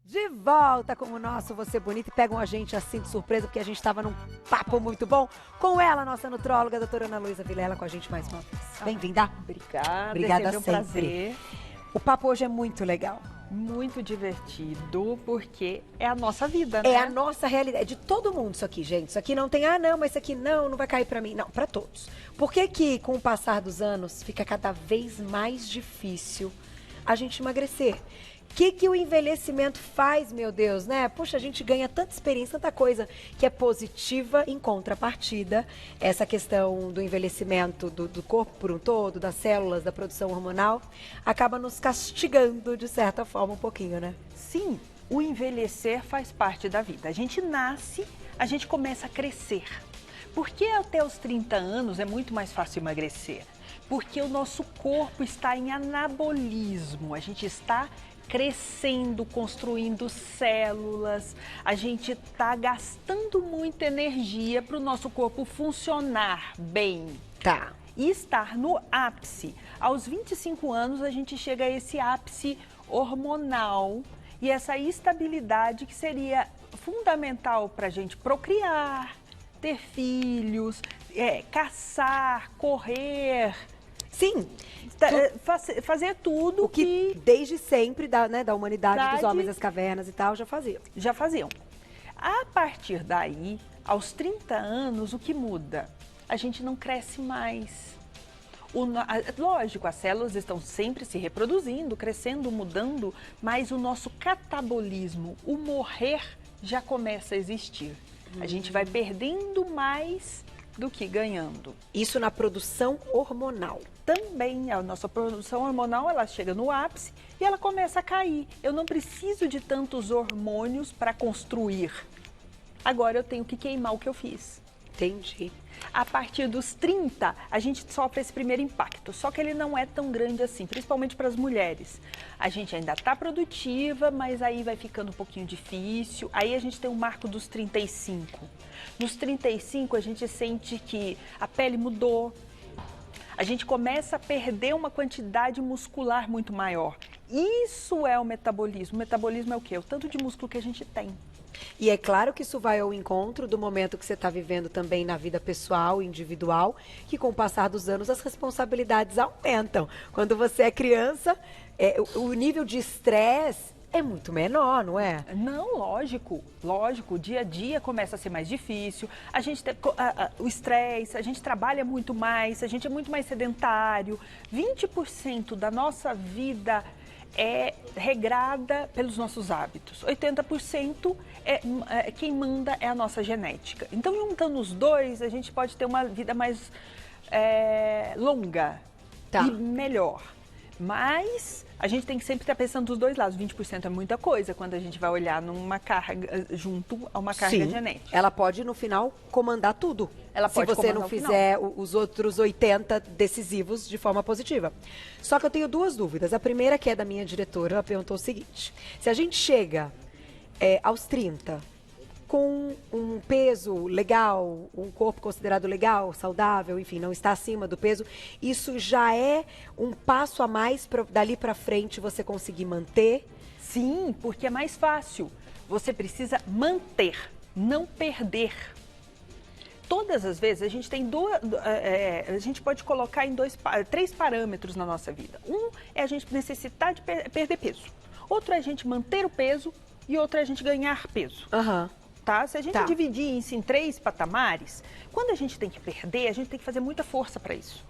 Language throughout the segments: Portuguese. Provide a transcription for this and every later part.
De volta com o nosso Você Bonita e pegam a gente assim de surpresa, porque a gente estava num papo muito bom com ela, nossa nutróloga, a doutora Ana Luísa Vilela, com a gente mais uma vez. Bem-vinda. Obrigada, Obrigada sempre um sempre. prazer. O papo hoje é muito legal. Muito divertido, porque é a nossa vida, né? É a nossa realidade, é de todo mundo isso aqui, gente. Isso aqui não tem, não, mas isso aqui não vai cair pra mim. Não, pra todos. Por que que, com o passar dos anos, fica cada vez mais difícil a gente emagrecer? O que o envelhecimento faz, meu Deus, né? Poxa, a gente ganha tanta experiência, tanta coisa que é positiva em contrapartida. Essa questão do envelhecimento do corpo por um todo, das células, da produção hormonal, acaba nos castigando, de certa forma, um pouquinho, né? Sim, o envelhecer faz parte da vida. A gente nasce, a gente começa a crescer. Por que até os 30 anos é muito mais fácil emagrecer? Porque o nosso corpo está em anabolismo, a gente está crescendo, construindo células, a gente está gastando muita energia para o nosso corpo funcionar bem. Tá. E estar no ápice. Aos 25 anos a gente chega a esse ápice hormonal e essa estabilidade que seria fundamental para a gente procriar, ter filhos, caçar, correr. Sim. Fazer tudo O que desde sempre da humanidade, dos homens das cavernas e tal, já faziam. Já faziam. A partir daí, aos 30 anos, o que muda? A gente não cresce mais. Lógico, as células estão sempre se reproduzindo, crescendo, mudando, mas o nosso catabolismo, o morrer, já começa a existir. A gente vai perdendo mais do que ganhando. Isso na produção hormonal. Também a nossa produção hormonal, ela chega no ápice e ela começa a cair. Eu não preciso de tantos hormônios para construir. Agora eu tenho que queimar o que eu fiz. Entendi. A partir dos 30, a gente sofre esse primeiro impacto, só que ele não é tão grande assim, principalmente para as mulheres. A gente ainda está produtiva, mas aí vai ficando um pouquinho difícil. Aí a gente tem o marco dos 35. Nos 35, a gente sente que a pele mudou, a gente começa a perder uma quantidade muscular muito maior. Isso é o metabolismo. O metabolismo é o quê? O tanto de músculo que a gente tem. E é claro que isso vai ao encontro do momento que você está vivendo também na vida pessoal, individual, que com o passar dos anos as responsabilidades aumentam. Quando você é criança, o nível de estresse é muito menor, não é? Não, lógico. O dia a dia começa a ser mais difícil, a gente tem o estresse, a gente trabalha muito mais, a gente é muito mais sedentário. 20% da nossa vida é regrada pelos nossos hábitos. 80% quem manda é a nossa genética. Então, juntando os dois, a gente pode ter uma vida mais longa e melhor. Mas a gente tem que sempre estar pensando dos dois lados. 20% é muita coisa quando a gente vai olhar numa carga junto a uma carga genética. Ela pode, no final, comandar tudo. Ela pode se você não fizer os outros 80 decisivos de forma positiva. Só que eu tenho duas dúvidas. A primeira, que é da minha diretora, ela perguntou o seguinte: se a gente chega aos 30 com um peso legal, um corpo considerado legal, saudável, enfim, não está acima do peso, isso já é um passo a mais dali para frente você conseguir manter? Sim, porque é mais fácil. Você precisa manter, não perder. Todas as vezes a gente tem a gente pode colocar em três parâmetros na nossa vida. Um é a gente necessitar de perder peso. Outro é a gente manter o peso e outro é a gente ganhar peso. Tá? Se a gente dividir isso em três patamares, quando a gente tem que perder, a gente tem que fazer muita força para isso.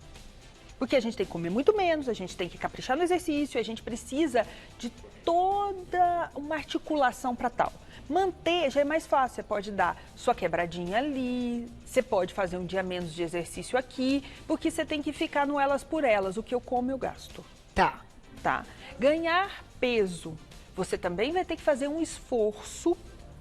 Porque a gente tem que comer muito menos, a gente tem que caprichar no exercício, a gente precisa de toda uma articulação para tal. Manter já é mais fácil, você pode dar sua quebradinha ali, você pode fazer um dia menos de exercício aqui, porque você tem que ficar no elas por elas, o que eu como eu gasto. Tá. Ganhar peso, você também vai ter que fazer um esforço,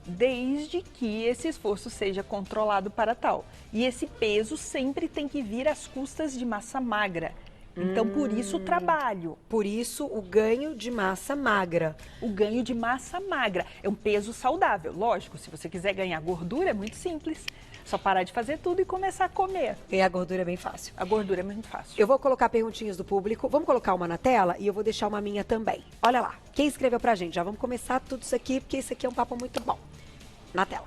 desde que esse esforço seja controlado para tal. E esse peso sempre tem que vir às custas de massa magra. Então, por isso o trabalho. Por isso o ganho de massa magra. O ganho de massa magra é um peso saudável. Lógico, se você quiser ganhar gordura, é muito simples. Só parar de fazer tudo e começar a comer. E a gordura é bem fácil. A gordura é muito fácil. Eu vou colocar perguntinhas do público. Vamos colocar uma na tela e eu vou deixar uma minha também. Olha lá. Quem escreveu pra gente? Já vamos começar tudo isso aqui, porque isso aqui é um papo muito bom. Na tela.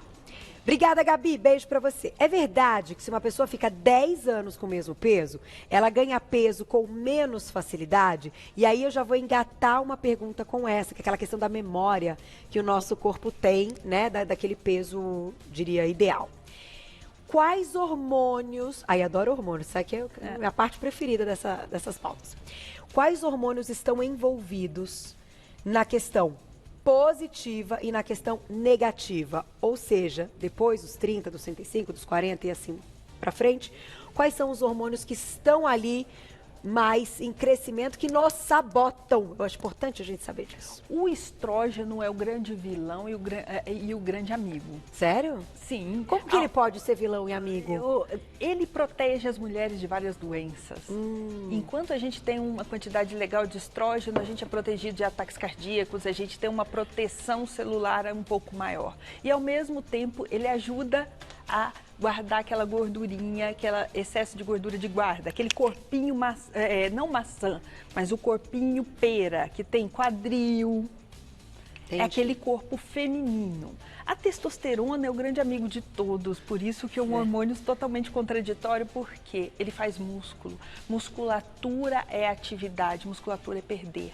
Obrigada, Gabi. Beijo pra você. É verdade que se uma pessoa fica 10 anos com o mesmo peso, ela ganha peso com menos facilidade? E aí eu já vou engatar uma pergunta com essa, que é aquela questão da memória que o nosso corpo tem, né, daquele peso, diria, ideal. Quais hormônios... Ai, adoro hormônios, isso aqui é a parte preferida dessas pautas. Quais hormônios estão envolvidos na questão positiva e na questão negativa? Ou seja, depois dos 30, dos 35, dos 40 e assim pra frente, quais são os hormônios que estão ali mais em crescimento, que nos sabotam? Eu acho importante a gente saber disso. O estrógeno é o grande vilão e o grande amigo. Sério? Sim. Como que ele pode ser vilão e amigo? Ele protege as mulheres de várias doenças. Enquanto a gente tem uma quantidade legal de estrógeno, a gente é protegido de ataques cardíacos, a gente tem uma proteção celular um pouco maior. E ao mesmo tempo, ele ajuda a guardar aquela gordurinha, aquele excesso de gordura de guarda, aquele corpinho, não maçã, mas o corpinho pera, que tem quadril. Entendi. É aquele corpo feminino. A testosterona é o grande amigo de todos, por isso que é um hormônio totalmente contraditório, porque ele faz músculo. Musculatura é atividade, musculatura é perder.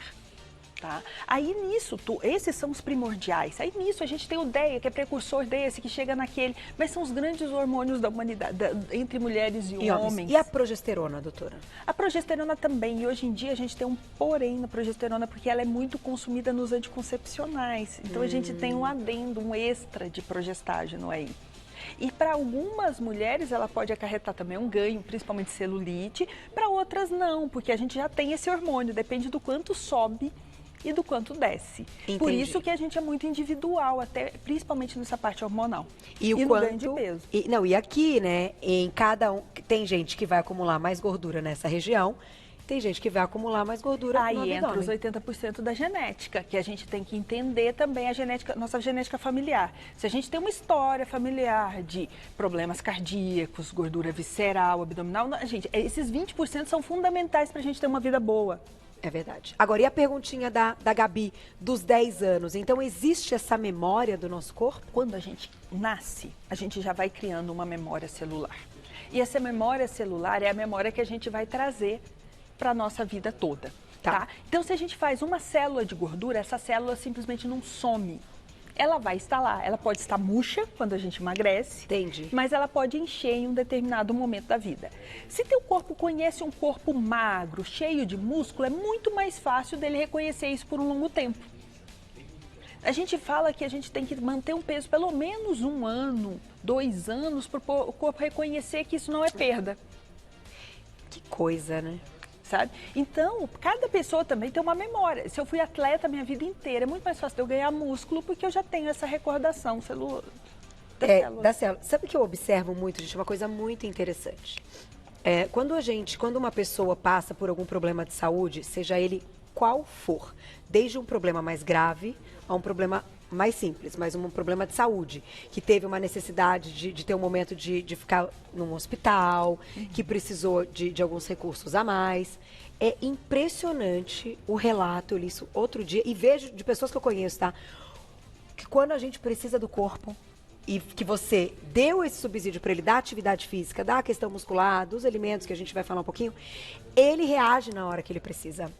Tá? Aí nisso, esses são os primordiais. Aí nisso a gente tem o DEA, que é precursor desse, que chega naquele. Mas são os grandes hormônios da humanidade, entre mulheres e homens. E a progesterona, doutora? A progesterona também. E hoje em dia a gente tem um porém na progesterona, porque ela é muito consumida nos anticoncepcionais. Então a gente tem um adendo, um extra de progestágeno aí. E para algumas mulheres ela pode acarretar também um ganho, principalmente celulite. Para outras não, porque a gente já tem esse hormônio, depende do quanto sobe e do quanto desce. Entendi. Por isso que a gente é muito individual, até principalmente nessa parte hormonal. E o no quanto ganho de peso. E aqui, né, em cada um, tem gente que vai acumular mais gordura nessa região, tem gente que vai acumular mais gordura no abdômen. Aí entra os 80% da genética, que a gente tem que entender também a genética, nossa genética familiar. Se a gente tem uma história familiar de problemas cardíacos, gordura visceral, abdominal, gente, esses 20% são fundamentais para a gente ter uma vida boa. É verdade. Agora, e a perguntinha da Gabi, dos 10 anos? Então, existe essa memória do nosso corpo? Quando a gente nasce, a gente já vai criando uma memória celular. E essa memória celular é a memória que a gente vai trazer para a nossa vida toda. Tá? Então, se a gente faz uma célula de gordura, essa célula simplesmente não some. Ela vai estar lá, ela pode estar murcha quando a gente emagrece. Entendi. Mas ela pode encher em um determinado momento da vida. Se teu corpo conhece um corpo magro, cheio de músculo, é muito mais fácil dele reconhecer isso por um longo tempo. A gente fala que a gente tem que manter um peso pelo menos 1 ano, 2 anos, para o corpo reconhecer que isso não é perda. Que coisa, né? Sabe? Então, cada pessoa também tem uma memória. Se eu fui atleta a minha vida inteira, é muito mais fácil de eu ganhar músculo, porque eu já tenho essa recordação da célula. Sabe o que eu observo muito, gente? Uma coisa muito interessante. Quando uma pessoa passa por algum problema de saúde, seja ele qual for, desde um problema mais grave a um problema mais simples, mas um problema de saúde, que teve uma necessidade de ter um momento de ficar num hospital, que precisou de alguns recursos a mais. É impressionante o relato, eu li isso outro dia, e vejo de pessoas que eu conheço, tá? Que quando a gente precisa do corpo, e que você deu esse subsídio para ele da atividade física, da questão muscular, dos alimentos, que a gente vai falar um pouquinho, ele reage na hora que ele precisa.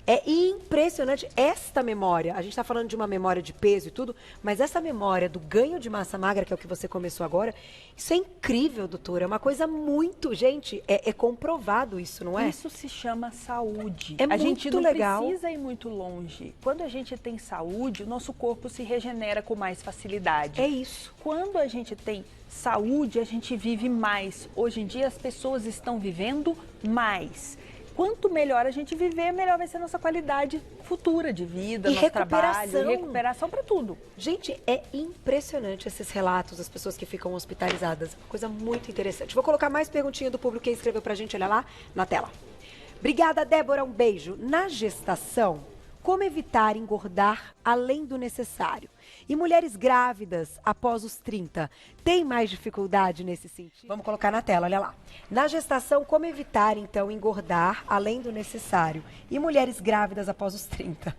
É impressionante esta memória. A gente está falando de uma memória de peso e tudo, mas essa memória do ganho de massa magra, que é o que você começou agora, isso é incrível, doutora. É uma coisa muito... Gente, é comprovado isso, não é? Isso se chama saúde. É a muito gente não legal. Precisa ir muito longe. Quando a gente tem saúde, o nosso corpo se regenera com mais facilidade. É isso. Quando a gente tem saúde, a gente vive mais. Hoje em dia, as pessoas estão vivendo mais. Quanto melhor a gente viver, melhor vai ser a nossa qualidade futura de vida, nosso trabalho, recuperação para tudo. Gente, é impressionante esses relatos das pessoas que ficam hospitalizadas. Uma coisa muito interessante. Vou colocar mais perguntinha do público que escreveu pra gente, olha lá, na tela. Obrigada, Débora, um beijo. Na gestação, Como evitar engordar além do necessário? E mulheres grávidas após os 30 têm mais dificuldade nesse sentido? Vamos colocar na tela, olha lá. Na gestação, como evitar, então, engordar além do necessário? E mulheres grávidas após os 30?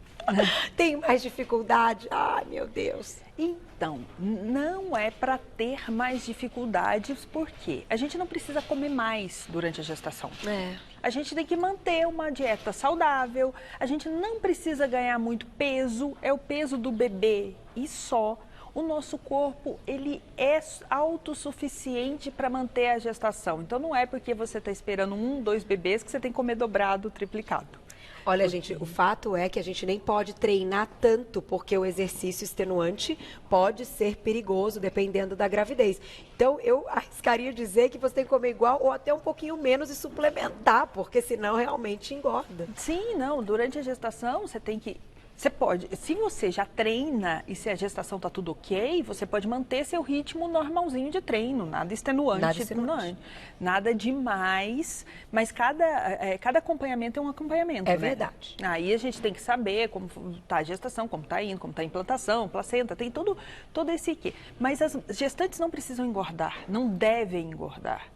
Tem mais dificuldade? Ai, meu Deus. Então, não é para ter mais dificuldades, porque a gente não precisa comer mais durante a gestação. A gente tem que manter uma dieta saudável, a gente não precisa ganhar muito peso, é o peso do bebê e só. O nosso corpo, ele é autossuficiente para manter a gestação. Então, não é porque você está esperando 1, 2 bebês que você tem que comer dobrado, triplicado. Olha, gente, o fato é que a gente nem pode treinar tanto, porque o exercício extenuante pode ser perigoso, dependendo da gravidez. Então, eu arriscaria dizer que você tem que comer igual ou até um pouquinho menos e suplementar, porque senão realmente engorda. Sim, não, durante a gestação você tem que... Você pode, se você já treina e se a gestação está tudo ok, você pode manter seu ritmo normalzinho de treino, nada extenuante, nada demais, mas cada acompanhamento é um acompanhamento, É né? verdade. Aí a gente tem que saber como está a gestação, como está indo, como está a implantação, placenta, tem todo esse aqui. Mas as gestantes não precisam engordar, não devem engordar.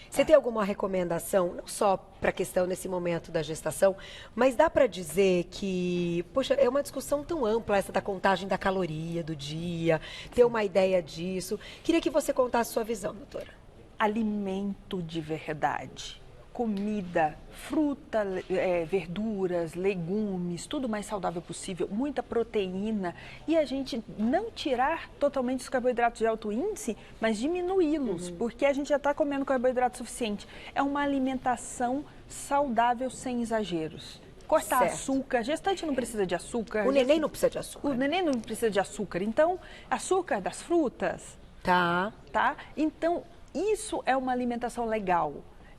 Você tem alguma recomendação, não só para a questão nesse momento da gestação, mas dá para dizer que, poxa, é uma discussão tão ampla essa da contagem da caloria do dia, ter uma ideia disso. Queria que você contasse sua visão, doutora. Alimento de verdade. Comida, fruta, verduras, legumes, tudo mais saudável possível, muita proteína e a gente não tirar totalmente os carboidratos de alto índice, mas diminuí-los, porque a gente já está comendo carboidrato suficiente. É uma alimentação saudável sem exageros. Cortar açúcar, gestante não precisa de açúcar. O neném não precisa de açúcar. O neném não precisa de açúcar, então açúcar das frutas. Tá. Então isso é uma alimentação legal.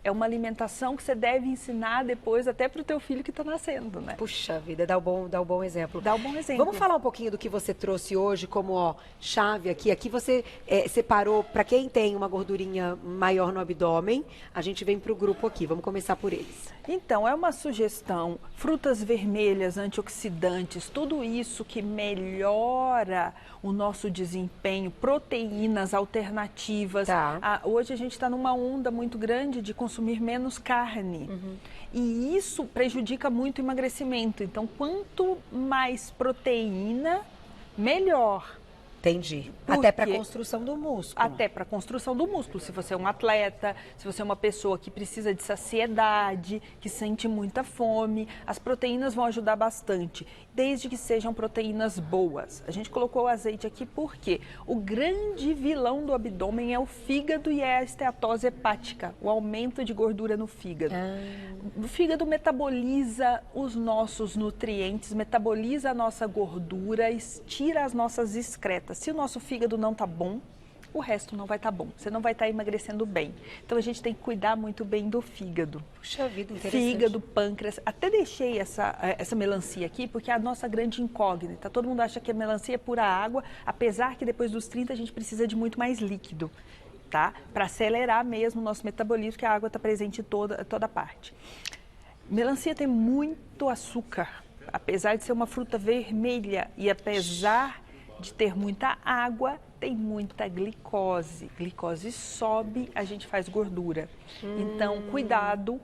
É uma alimentação que você deve ensinar depois até para o teu filho que está nascendo, né? Puxa vida, dá um bom exemplo. Dá um bom exemplo. Vamos falar um pouquinho do que você trouxe hoje como chave aqui. Aqui você separou, para quem tem uma gordurinha maior no abdômen, a gente vem para o grupo aqui. Vamos começar por eles. Então, é uma sugestão, frutas vermelhas, antioxidantes, tudo isso que melhora o nosso desempenho, proteínas alternativas. Hoje a gente está numa onda muito grande de consumir menos carne. E isso prejudica muito o emagrecimento. Então, quanto mais proteína, melhor. Entendi. Até para a construção do músculo. Até para a construção do músculo. Se você é um atleta, se você é uma pessoa que precisa de saciedade, que sente muita fome, as proteínas vão ajudar bastante, desde que sejam proteínas boas. A gente colocou o azeite aqui porque o grande vilão do abdômen é o fígado e é a esteatose hepática, o aumento de gordura no fígado. O fígado metaboliza os nossos nutrientes, metaboliza a nossa gordura, tira as nossas excretas. Se o nosso fígado não está bom, o resto não vai estar bom. Você não vai estar emagrecendo bem. Então a gente tem que cuidar muito bem do fígado. Puxa vida, interessante. Fígado, pâncreas. Até deixei essa melancia aqui porque é a nossa grande incógnita. Todo mundo acha que a melancia é pura água, apesar que depois dos 30 a gente precisa de muito mais líquido, tá? Para acelerar mesmo o nosso metabolismo, que a água está presente em toda parte. Melancia tem muito açúcar, apesar de ser uma fruta vermelha e apesar de ter muita água, tem muita glicose. Glicose sobe, a gente faz gordura. Então, cuidado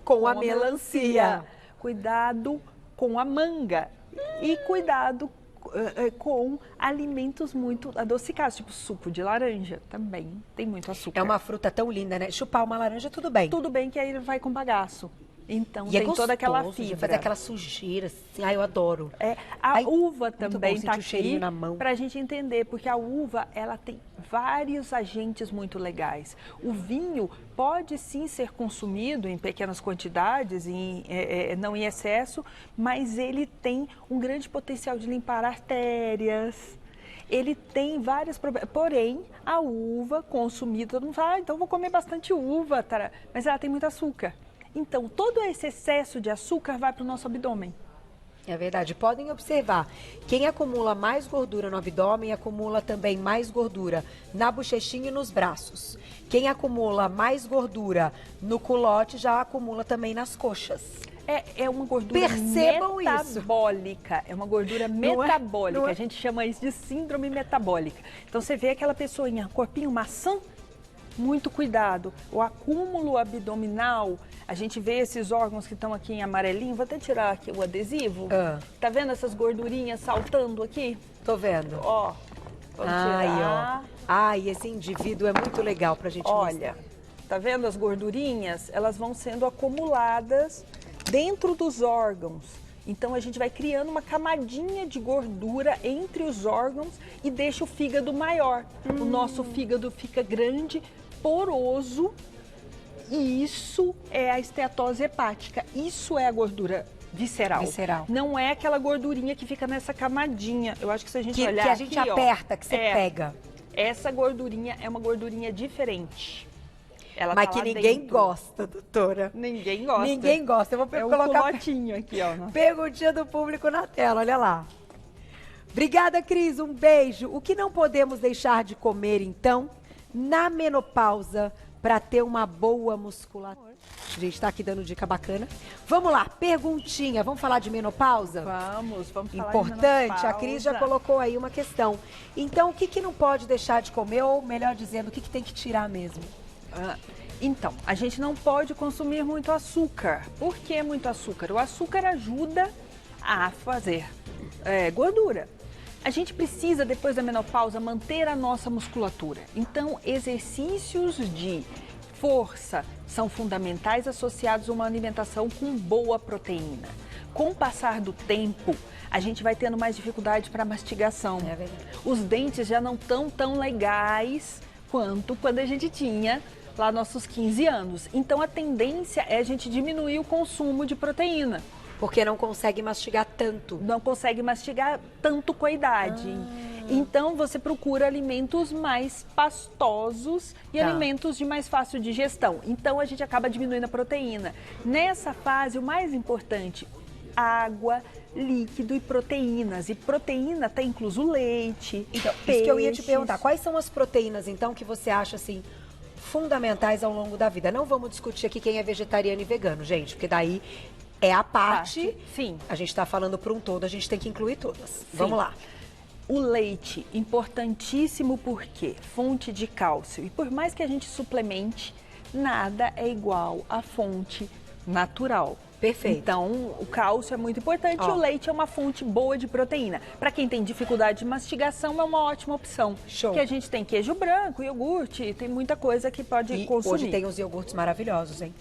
com a melancia. Cuidado com a manga. E cuidado com alimentos muito adocicados, tipo suco de laranja, também tem muito açúcar. É uma fruta tão linda, né? Chupar uma laranja, tudo bem. Tudo bem que aí vai com bagaço. Então, e tem gostoso, toda aquela fibra. fazer aquela sujeira, assim. Ai, eu adoro. A uva também está aqui para a gente entender, porque a uva, ela tem vários agentes muito legais. O vinho pode sim ser consumido em pequenas quantidades, não em excesso, mas ele tem um grande potencial de limpar artérias. Ele tem vários problemas, porém, a uva consumida, todo mundo fala, então vou comer bastante uva, mas ela tem muito açúcar. Então, todo esse excesso de açúcar vai para o nosso abdômen. É verdade. Podem observar, quem acumula mais gordura no abdômen, acumula também mais gordura na bochechinha e nos braços. Quem acumula mais gordura no culote, já acumula também nas coxas. É uma gordura Percebam metabólica. É uma gordura metabólica. Não é? A gente chama isso de síndrome metabólica. Então você vê aquela pessoinha, corpinho maçã, muito cuidado. O acúmulo abdominal, a gente vê esses órgãos que estão aqui em amarelinho. Vou até tirar aqui o adesivo. Tá vendo essas gordurinhas saltando aqui? Tô vendo. Ó, vamos tirar. Ó. Ai, esse indivíduo é muito legal pra gente Olha, mostrar. tá vendo as gordurinhas? Elas vão sendo acumuladas dentro dos órgãos. Então a gente vai criando uma camadinha de gordura entre os órgãos e deixa o fígado maior. O nosso fígado fica grande, poroso, e isso é a esteatose hepática. Isso é a gordura visceral. Não é aquela gordurinha que fica nessa camadinha. Eu acho que se a gente olhar que a gente aqui, aperta, que você pega. Essa gordurinha é uma gordurinha diferente. Ela Mas tá que lá ninguém dentro. gosta, doutora. Ninguém gosta. Ninguém gosta. Eu vou É um colocar culotinho aqui, ó. perguntinha do público na tela, olha lá. Obrigada, Cris. Um beijo. O que não podemos deixar de comer, então, na menopausa, para ter uma boa musculatura? A gente tá aqui dando dica bacana. Vamos lá, perguntinha. Vamos falar de menopausa? Vamos falar de Importante, a menopausa. Cris já colocou aí uma questão. Então, o que, que não pode deixar de comer, ou melhor dizendo, o que, que tem que tirar mesmo? Então, a gente não pode consumir muito açúcar. Por que muito açúcar? O açúcar ajuda a fazer gordura. A gente precisa, depois da menopausa, manter a nossa musculatura. Então, exercícios de força são fundamentais associados a uma alimentação com boa proteína. Com o passar do tempo, a gente vai tendo mais dificuldade para mastigação. É verdade. Os dentes já não estão tão legais quanto quando a gente tinha lá nossos 15 anos. Então, a tendência é a gente diminuir o consumo de proteína. Porque não consegue mastigar tanto. Não consegue mastigar tanto com a idade. Então, você procura alimentos mais pastosos e alimentos de mais fácil digestão. Então, a gente acaba diminuindo a proteína. Nessa fase, o mais importante, água, líquido e proteínas. E proteína está incluso leite, Então, peixes. isso que eu ia te perguntar. Quais são as proteínas, então, que você acha, assim, fundamentais ao longo da vida? Não vamos discutir aqui quem é vegetariano e vegano, gente, porque daí é a parte. Sim. A gente está falando para um todo, a gente tem que incluir todas. Vamos lá. O leite, importantíssimo porque fonte de cálcio. E por mais que a gente suplemente, nada é igual à fonte natural. Perfeito. Então, o cálcio é muito importante e o leite é uma fonte boa de proteína. Para quem tem dificuldade de mastigação, é uma ótima opção. Show. Porque a gente tem queijo branco, iogurte, tem muita coisa que pode consumir. Hoje tem uns iogurtes maravilhosos, hein?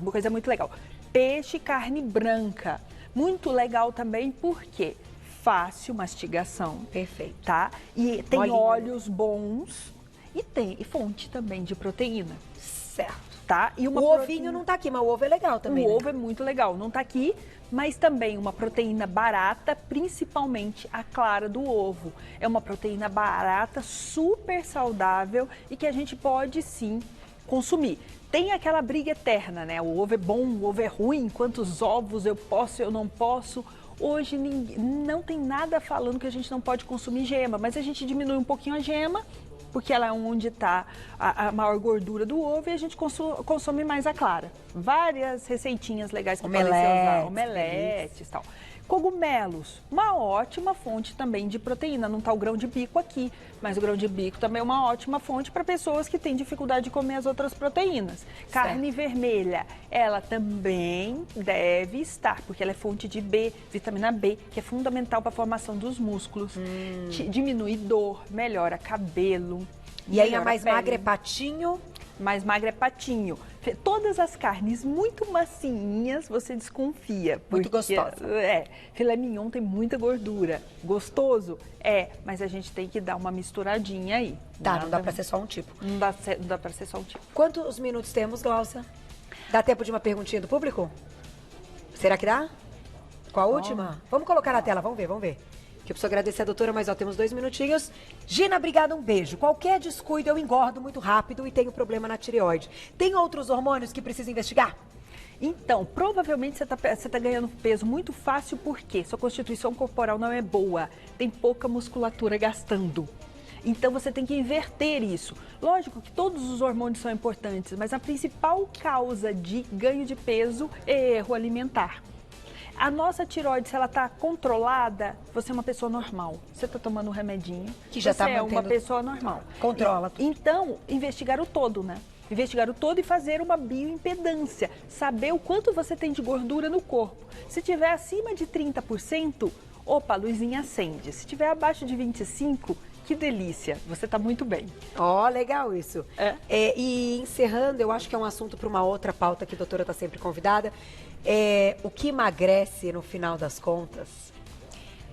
Uma coisa muito legal. Peixe e carne branca. Muito legal também porque fácil mastigação. Perfeito. Tá? E tem Molinho. óleos bons e tem fonte também de proteína. Certo. Tá? E uma O ovinho não tá aqui, mas o ovo é legal também. O né? ovo é muito legal, não tá aqui, mas também uma proteína barata, principalmente a clara do ovo. É uma proteína barata, super saudável e que a gente pode sim consumir. Tem aquela briga eterna, né? O ovo é bom, o ovo é ruim, quantos ovos eu posso, eu não posso. Hoje não tem nada falando que a gente não pode consumir gema, mas a gente diminui um pouquinho a gema, porque ela é onde está a maior gordura do ovo e a gente consome mais a clara. Várias receitinhas legais que podem ser usadas, omeletes e tal. Cogumelos, uma ótima fonte também de proteína. Não está o grão de bico aqui, mas o grão de bico também é uma ótima fonte para pessoas que têm dificuldade de comer as outras proteínas. Carne vermelha, ela também deve estar, porque ela é fonte de B, vitamina B, que é fundamental para a formação dos músculos. Diminui dor, melhora cabelo. E aí a melhora mais pele. magra é patinho. Mais magra é patinho. Todas as carnes muito macinhas, você desconfia. Muito gostosa. Filé mignon tem muita gordura. Gostoso? É, mas a gente tem que dar uma misturadinha aí. Tá, não dá pra ser só um tipo. Não dá pra ser só um tipo. Quantos minutos temos, Glaucia? Dá tempo de uma perguntinha do público? Será que dá? Com a última? Vamos colocar na tela, vamos ver. Que eu preciso agradecer a doutora, mas temos 2 minutinhos. Gina, obrigada, um beijo. Qualquer descuido eu engordo muito rápido e tenho problema na tireoide. Tem outros hormônios que precisa investigar? Então, provavelmente você tá ganhando peso muito fácil porque sua constituição corporal não é boa, tem pouca musculatura gastando. Então você tem que inverter isso. Lógico que todos os hormônios são importantes, mas a principal causa de ganho de peso é erro alimentar. A nossa tireoide, se ela está controlada, você é uma pessoa normal. Você está tomando um remedinho, que já você é uma pessoa normal. Controla tudo. Então, investigar o todo, né? Investigar o todo e fazer uma bioimpedância. Saber o quanto você tem de gordura no corpo. Se tiver acima de 30%, opa, a luzinha acende. Se tiver abaixo de 25%, que delícia, você está muito bem. Ó, legal isso. E encerrando, eu acho que é um assunto para uma outra pauta que a doutora está sempre convidada. O que emagrece no final das contas?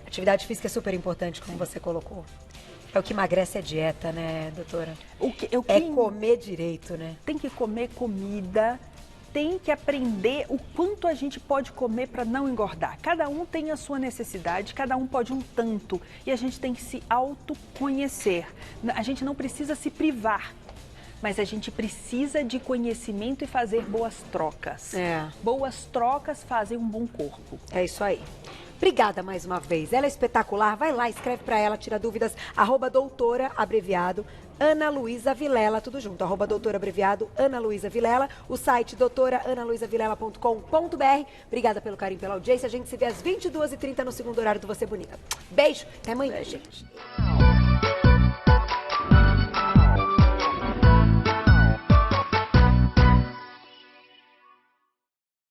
Atividade física é super importante, como você colocou. O que emagrece é dieta, né, doutora? É comer direito, né? Tem que comer comida, tem que aprender o quanto a gente pode comer para não engordar. Cada um tem a sua necessidade, cada um pode um tanto. E a gente tem que se autoconhecer. A gente não precisa se privar, mas a gente precisa de conhecimento e fazer boas trocas. Boas trocas fazem um bom corpo. É isso aí. Obrigada mais uma vez. Ela é espetacular. Vai lá, escreve para ela, tira dúvidas. @doutora, abreviado, Ana Luísa Vilela, tudo junto. @doutora, abreviado, Ana Luísa Vilela. O site doutoraanaluisavilela.com.br. Obrigada pelo carinho, pela audiência. A gente se vê às 22h30 no segundo horário do Você Bonita. Beijo. Até amanhã, gente.